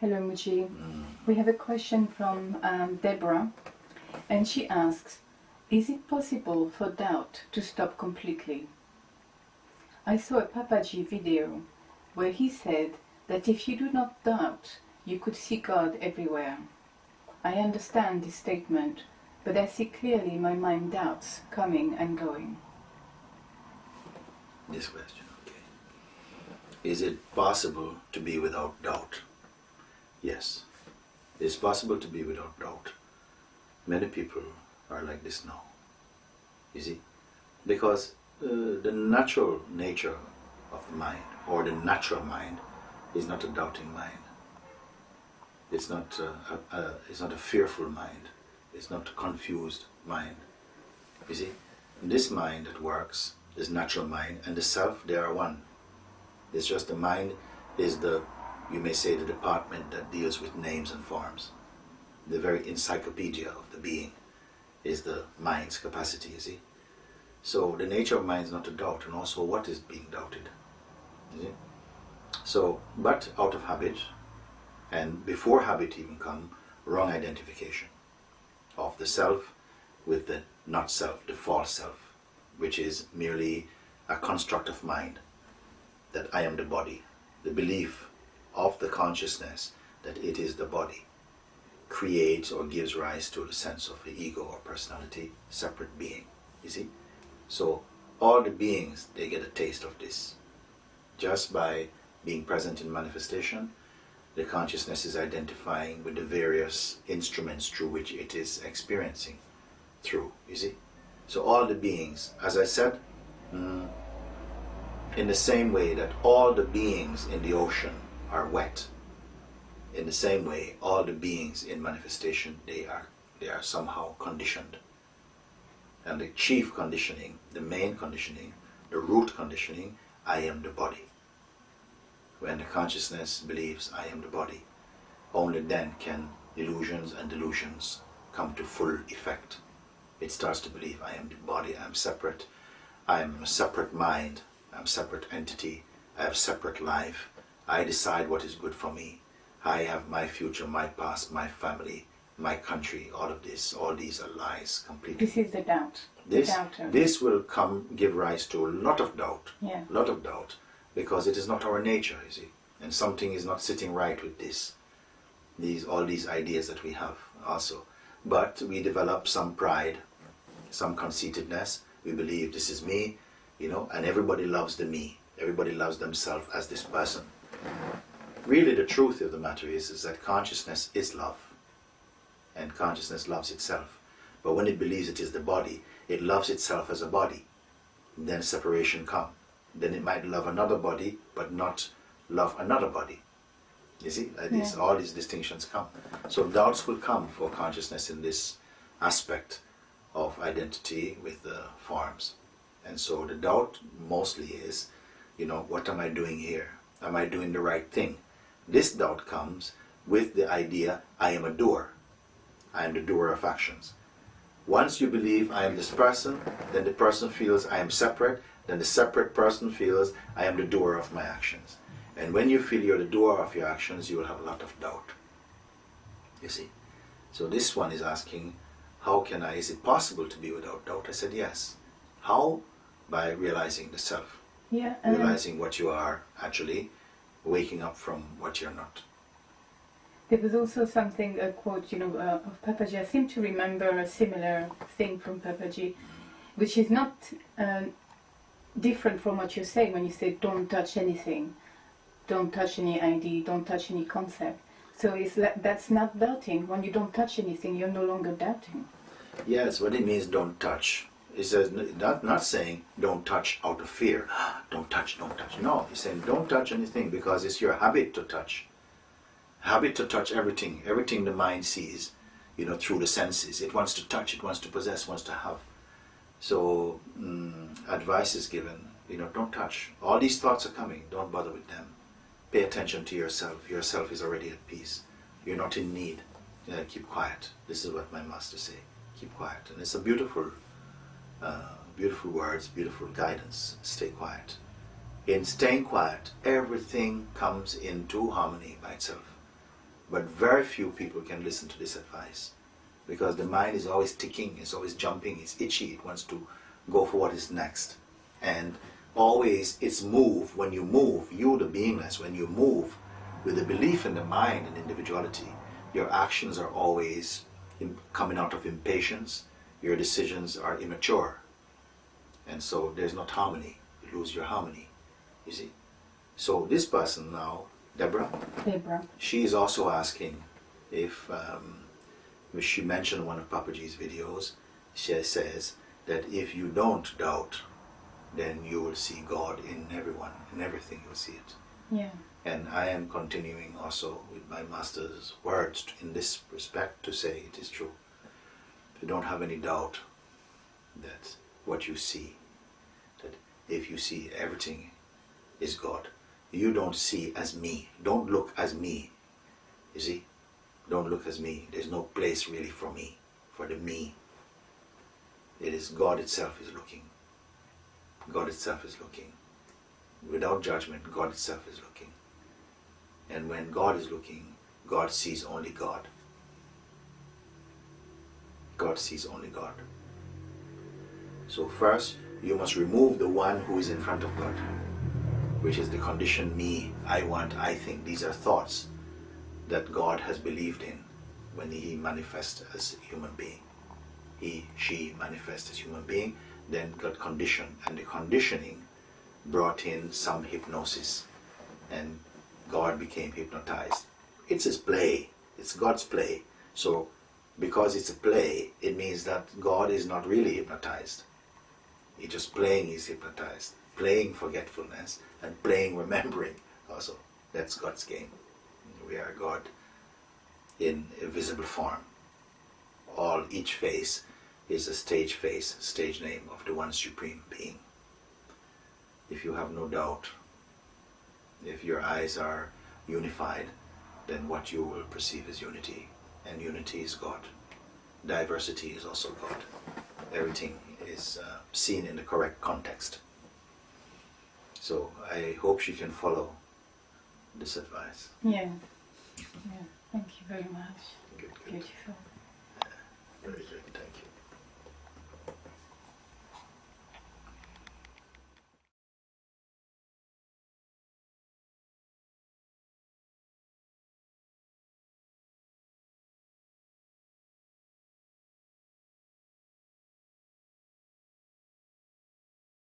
Hello, Mooji. We have a question from Deborah, and she asks, is it possible for doubt to stop completely? I saw a PapaJI video where he said that if you do not doubt, you could see God everywhere. I understand this statement, but I see clearly my mind doubts coming and going. This question, okay. Is it possible to be without doubt? Yes, it's possible to be without doubt. Many people are like this now, you see, because the natural nature of the mind, or the natural mind, is not a doubting mind. It's not a fearful mind. It's not a confused mind. You see, this mind that works, this natural mind, and the self, they are one. It's just the mind is the, you may say, the department that deals with names and forms. The very encyclopedia of the being is the mind's capacity, you see. So the nature of mind is not to doubt, and also what is being doubted, you see. So, but out of habit, and before habit even come, wrong identification of the self with the not self, the false self, which is merely a construct of mind, that I am the body, the belief of the consciousness that it is the body, creates or gives rise to the sense of the ego or personality, separate being, you see. So all the beings, they get a taste of this. Just by being present in manifestation, the consciousness is identifying with the various instruments through which it is experiencing through, you see. So all the beings, as I said, in the same way that all the beings in the ocean are wet, in the same way all the beings in manifestation, they are somehow conditioned. And the chief conditioning, the main conditioning, the root conditioning, I am the body. When the consciousness believes I am the body, only then can illusions and delusions come to full effect. It starts to believe I am the body, I am separate, I am a separate mind, I am a separate entity, I have a separate life, I decide what is good for me, I have my future, my past, my family, my country, all of this, all these are lies completely. This is the doubt. This will give rise to a lot of doubt, yeah. lot of doubt, because it is not our nature, you see, and something is not sitting right with all these ideas that we have also. But we develop some pride, some conceitedness. We believe this is me, you know, and everybody loves the me. Everybody loves themselves as this person. Really, the truth of the matter is that consciousness is love, and consciousness loves itself. But when it believes it is the body, it loves itself as a body. Then separation comes. Then it might love another body, but not love another body. You see, like this, all these distinctions come. So doubts will come for consciousness in this aspect of identity with the forms. And so the doubt mostly is, you know, what am I doing here? Am I doing the right thing? This doubt comes with the idea, I am a doer. I am the doer of actions. Once you believe I am this person, then the person feels I am separate, then the separate person feels I am the doer of my actions. And when you feel you're the doer of your actions, you will have a lot of doubt. You see? So this one is asking, is it possible to be without doubt? I said yes. How? By realizing the self. Yeah, realizing what you are actually, waking up from what you're not. There was also something, a quote, of PapaJI. I seem to remember a similar thing from PapaJI, which is not different from what you say when you say don't touch anything, don't touch any idea, don't touch any concept. So that's not doubting. When you don't touch anything, you're no longer doubting. Yes, what it means don't touch. It says not saying don't touch out of fear. Don't touch, don't touch. No, he's saying don't touch anything because it's your habit to touch. Habit to touch everything. Everything the mind sees, through the senses. It wants to touch, it wants to possess, wants to have. So advice is given, don't touch. All these thoughts are coming, don't bother with them. Pay attention to yourself. Yourself is already at peace. You're not in need. Keep quiet. This is what my master say. Keep quiet. And it's a beautiful words, beautiful guidance. Stay quiet. In staying quiet, everything comes into harmony by itself. But very few people can listen to this advice because the mind is always ticking, it's always jumping, it's itchy, it wants to go for what is next. And always it's move. When you move, you the beingness, when you move with the belief in the mind and individuality, your actions are always coming out of impatience, your decisions are immature. And so there's not harmony. You lose your harmony, you see. So this person now, Deborah, she is also asking if, she mentioned in one of PapaJI's videos, she says that if you don't doubt, then you will see God in everyone, in everything you'll see it. Yeah. And I am continuing also with my master's words in this respect to say it is true. You don't have any doubt that what you see, that if you see everything is God, you don't see as me. Don't look as me. You see? Don't look as me. There's no place really for me, for the me. It is God itself is looking. God itself is looking. Without judgment, God itself is looking. And when God is looking, God sees only God. God sees only God. So first, you must remove the one who is in front of God, which is the conditioned me, I want, I think. These are thoughts that God has believed in when He manifests as a human being. He, she manifests as human being, then got conditioned, and the conditioning brought in some hypnosis, and God became hypnotized. It's His play. It's God's play. So because it's a play, it means that God is not really hypnotized. He's just playing, He's hypnotized. Playing forgetfulness and playing remembering also. That's God's game. We are God in a visible form. Each face is a stage face, stage name of the one supreme being. If you have no doubt, if your eyes are unified, then what you will perceive is unity. And unity is God. Diversity is also God. Everything is seen in the correct context. So I hope she can follow this advice. Yeah. Yeah. Thank you very much. Good. Beautiful.